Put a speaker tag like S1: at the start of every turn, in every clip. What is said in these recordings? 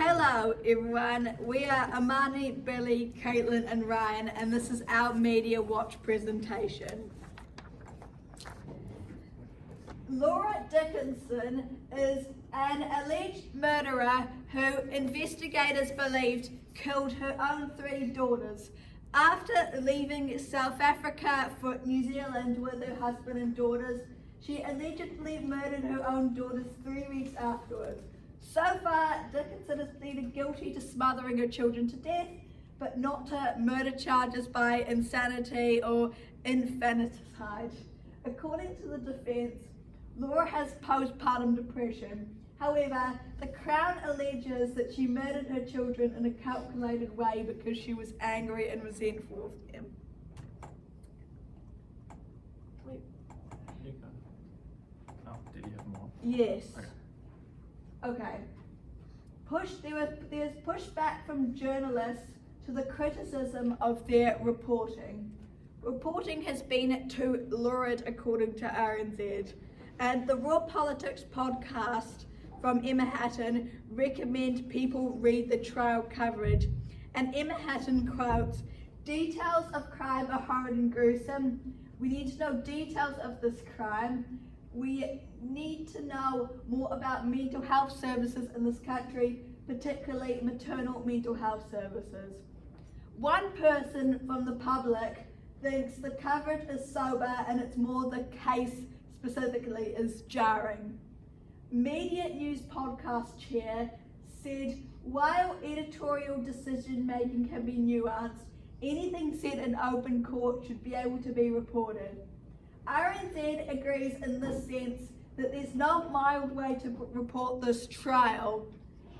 S1: Hello everyone, we are Amani, Billy, Caitlin and Ryan, and this is our Mediawatch presentation. Laura Dickinson is an alleged murderer who investigators believed killed her own 3 daughters. After leaving South Africa for New Zealand with her husband and daughters, she allegedly murdered her own daughters 3 weeks afterwards. So far, Dickinson has pleaded guilty to smothering her children to death, but not to murder charges by insanity or infanticide. According to the defence, Laura has postpartum depression. However, the Crown alleges that she murdered her children in a calculated way because she was angry and resentful of them.
S2: Did you have more?
S1: Yes. Okay. There's pushback from journalists to the criticism of their reporting. Reporting has been too lurid, according to RNZ. And the Raw Politics podcast from Emma Hatton recommend people read the trial coverage. And Emma Hatton quotes, "Details of crime are horrid and gruesome. We need to know details of this crime. We need to know more about mental health services in this country, particularly maternal mental health services." One person from the public thinks the coverage is sober and it's more the case specifically is jarring. Media News podcast chair said, "While editorial decision making can be nuanced, anything said in open court should be able to be reported." RNZ agrees in this sense that there's no mild way to report this trial,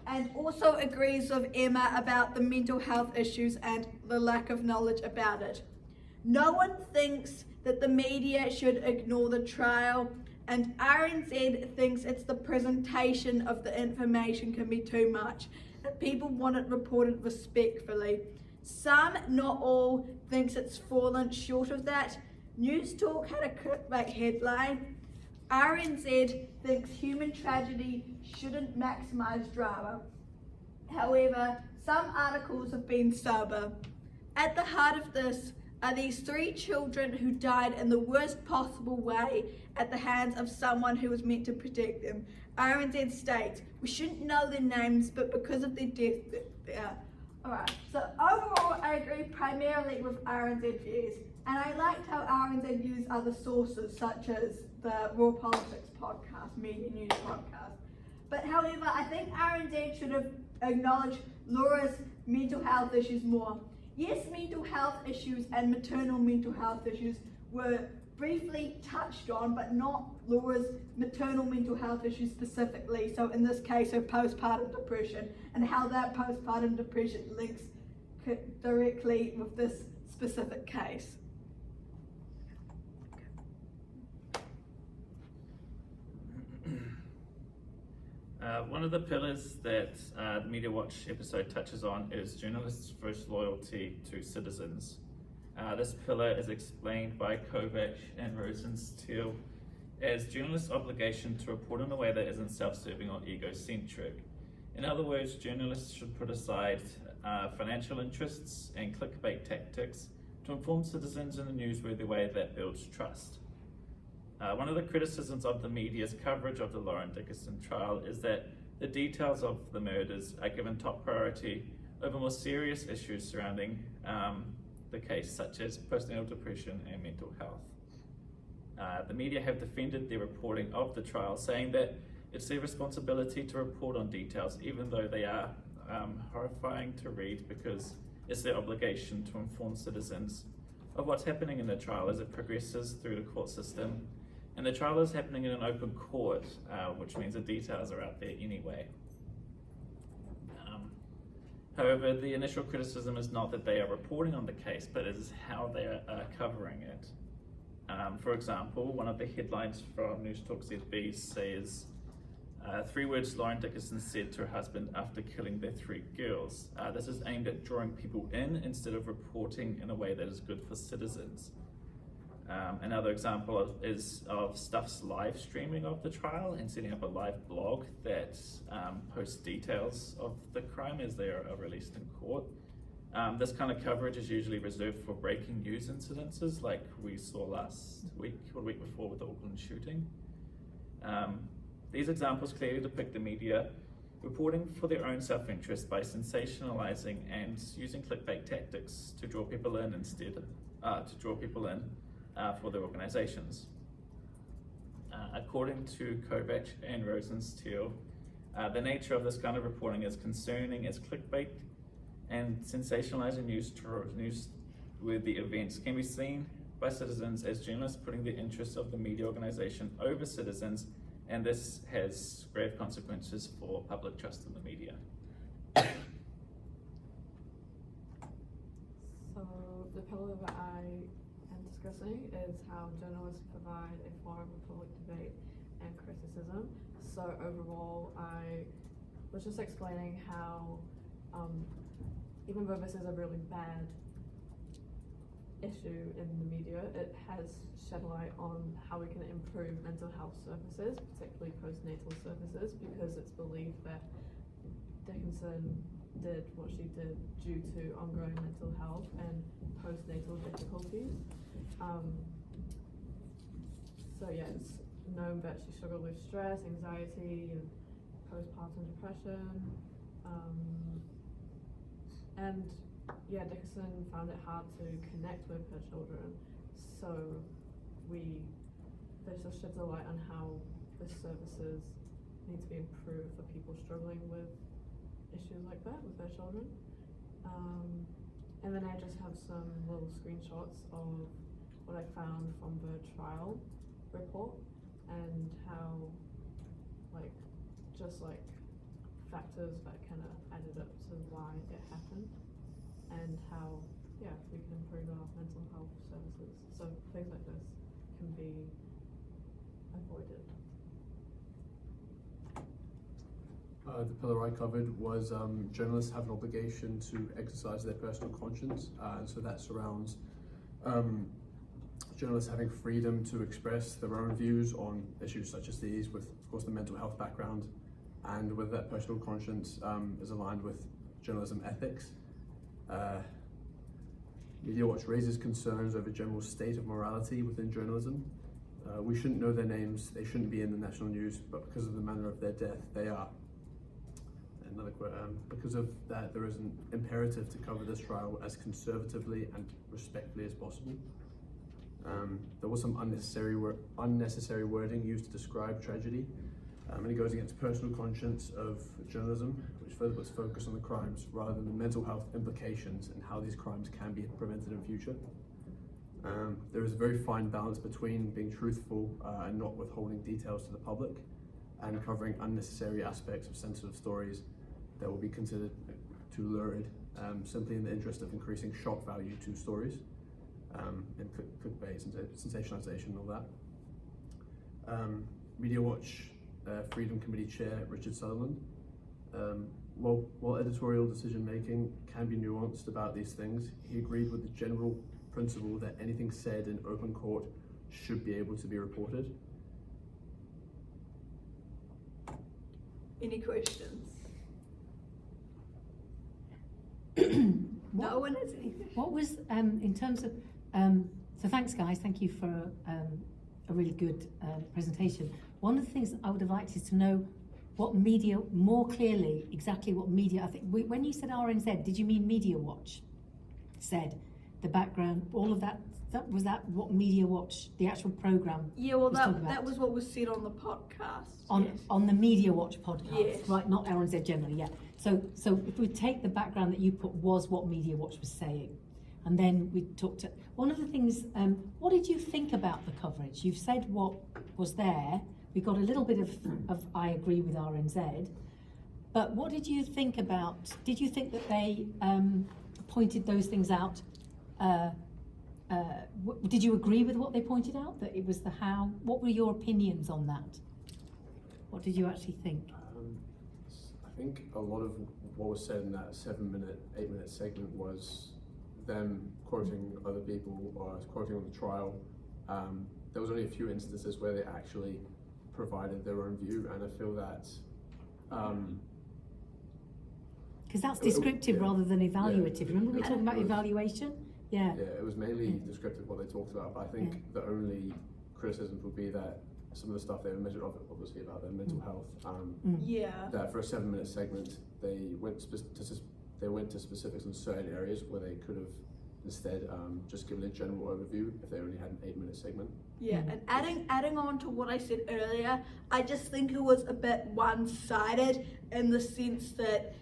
S1: and also agrees with Emma about the mental health issues and the lack of knowledge about it. No one thinks that the media should ignore the trial, and RNZ thinks it's the presentation of the information can be too much, and people want it reported respectfully. Some, not all, thinks it's fallen short of that. News Talk had a clickbait headline, "RNZ thinks human tragedy shouldn't maximise drama." However, some articles have been sober. At the heart of this are these 3 children who died in the worst possible way at the hands of someone who was meant to protect them. RNZ states, "We shouldn't know their names, but because of their death, they are." Alright, so overall I agree primarily with RNZ views, and I liked how RNZ used other sources such as the Raw Politics podcast, Media News podcast. But however, I think RNZ should have acknowledged Laura's mental health issues more. Yes, mental health issues and maternal mental health issues were briefly touched on, but not Laura's maternal mental health issues specifically. So in this case, her postpartum depression, and how that postpartum depression links directly with this specific case.
S2: One of the pillars that the Mediawatch episode touches on is journalists' first loyalty to citizens. This pillar is explained by Kovac and Rosenstiel as journalists' obligation to report in a way that isn't self-serving or egocentric. In other words, journalists should put aside financial interests and clickbait tactics to inform citizens in a newsworthy way that builds trust. One of the criticisms of the media's coverage of the Laura Dickinson trial is that the details of the murders are given top priority over more serious issues surrounding the case, such as postnatal depression and mental health. The media have defended their reporting of the trial, saying that it's their responsibility to report on details, even though they are horrifying to read, because it's their obligation to inform citizens of what's happening in the trial as it progresses through the court system. And the trial is happening in an open court, which means the details are out there anyway. However, the initial criticism is not that they are reporting on the case, but it is how they are covering it. For example, one of the headlines from News Talk ZB says, 3 words Lauren Dickinson said to her husband after killing their 3 girls. This is aimed at drawing people in instead of reporting in a way that is good for citizens. Another example is of Stuff's live streaming of the trial and setting up a live blog that posts details of the crime as they are released in court. This kind of coverage is usually reserved for breaking news incidences like we saw last week or the week before with the Auckland shooting. These examples clearly depict the media reporting for their own self-interest by sensationalizing and using clickbait tactics to draw people in for their organizations. According to Kovac and Rosenstiel, the nature of this kind of reporting is concerning as clickbait and sensationalizing news with the events can be seen by citizens as journalists putting the interests of the media organization over citizens, and this has grave consequences for public trust in the media.
S3: So the pillar that I am discussing is how journalists provide a forum for public debate and criticism. So overall, I was just explaining how even though this is a really bad issue in the media, it has shed light on how we can improve mental health services, particularly postnatal services, because it's believed that Dickinson did what she did due to ongoing mental health and postnatal difficulties. So yeah, it's known that she struggled with stress, anxiety, and postpartum depression. And yeah, Dickinson found it hard to connect with her children, so this just sheds a light on how the services need to be improved for people struggling with issues like that with their children. And then I just have some little screenshots of what I found from the trial report and how just factors that kind of added up to why it happened, and how we can improve our mental health services. So things like this can be avoided.
S4: The pillar I covered was journalists have an obligation to exercise their personal conscience, and so that surrounds journalists having freedom to express their own views on issues such as these, with of course the mental health background, and whether that personal conscience is aligned with journalism ethics. Mediawatch raises concerns over general state of morality within journalism. We shouldn't know their names, they shouldn't be in the national news, but because of the manner of their death, they are. Another quote, because of that, there is an imperative to cover this trial as conservatively and respectfully as possible. There was some unnecessary wording used to describe tragedy, and it goes against personal conscience of journalism, which further puts focus on the crimes rather than the mental health implications and how these crimes can be prevented in future. There is a very fine balance between being truthful and not withholding details to the public, and covering unnecessary aspects of sensitive stories that will be considered too lurid, simply in the interest of increasing shock value to stories, and clickbait, sensationalization, and all that. Mediawatch Freedom Committee Chair Richard Sutherland, while editorial decision making can be nuanced about these things, he agreed with the general principle that anything said in open court should be able to be reported.
S1: Any questions? No one has any questions.
S5: What was, in terms of, so thanks guys, thank you for a really good presentation. One of the things I would have liked is to know what media, more clearly, exactly what media, I think, when you said RNZ, did you mean Mediawatch said, the background, all of that, was that what Mediawatch, the actual programme?
S1: Yeah, well, that was what was said on the podcast. Yes.
S5: On the Mediawatch podcast,
S1: yes.
S5: Right? Not RNZ generally, yeah. So if we take the background that you put was what Mediawatch was saying, and then we talked to one of the things. What did you think about the coverage? You've said what was there. We got a little bit of I agree with RNZ, but what did you think about? Did you think that they pointed those things out? Did you agree with what they pointed out? That it was the how? What were your opinions on that? What did you actually think?
S4: I think a lot of what was said in that 7-minute, 8-minute segment was them quoting other people or quoting on the trial, there was only a few instances where they actually provided their own view, and I feel that
S5: Because that's descriptive
S4: yeah.
S5: rather than evaluative.
S4: Yeah.
S5: Remember we were talking about
S4: It was-
S5: evaluation? Yeah.
S4: Yeah, it was mainly
S5: Yeah.
S4: descriptive what they talked about, but I think
S5: Yeah.
S4: the only criticism would be that some of the stuff they were measured obviously about their mental health.
S1: Yeah.
S4: That for a 7-minute segment, they went to specifics in certain areas where they could have instead just given a general overview if they only had an 8-minute segment.
S1: Yeah, and adding on to what I said earlier, I just think it was a bit one-sided in the sense that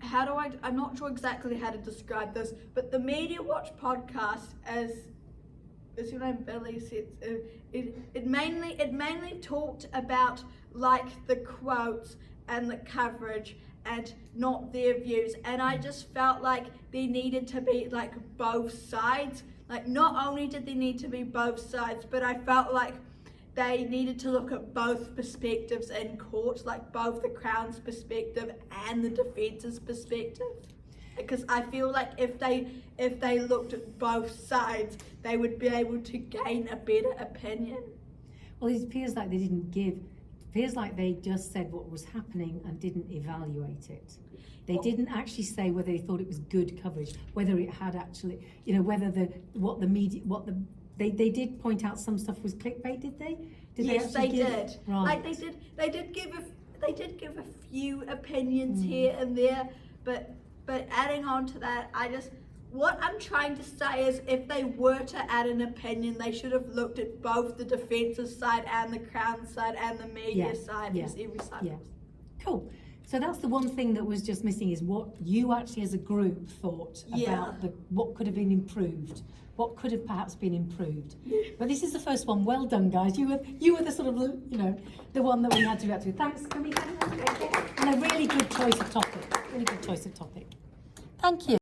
S1: I'm not sure exactly how to describe this, but the Mediawatch podcast, as your name Billy said, it mainly talked about like the quotes and the coverage and not their views, and I just felt like there needed to be like both sides. Like not only did there need to be both sides, but I felt like they needed to look at both perspectives in court, like both the Crown's perspective and the defence's perspective. Because I feel like if they looked at both sides, they would be able to gain a better opinion.
S5: Well, it appears like they just said what was happening and didn't evaluate it. They didn't actually say whether they thought it was good coverage, whether it had actually, whether they did point out some stuff was clickbait, did they?
S1: Yes, they did.
S5: Right.
S1: Like they did give a few opinions here and there, but adding on to that, what I'm trying to say is if they were to add an opinion, they should have looked at both the defence's side and the Crown side and the media side, as every side was.
S5: Cool. So that's the one thing that was just missing, is what you actually as a group thought about what could have been improved, what could have perhaps been improved. But this is the first one. Well done, guys. You were the sort of, the one that we had to react to. Thanks. Can we thank you? And a really good choice of topic. Really good choice of topic. Thank you.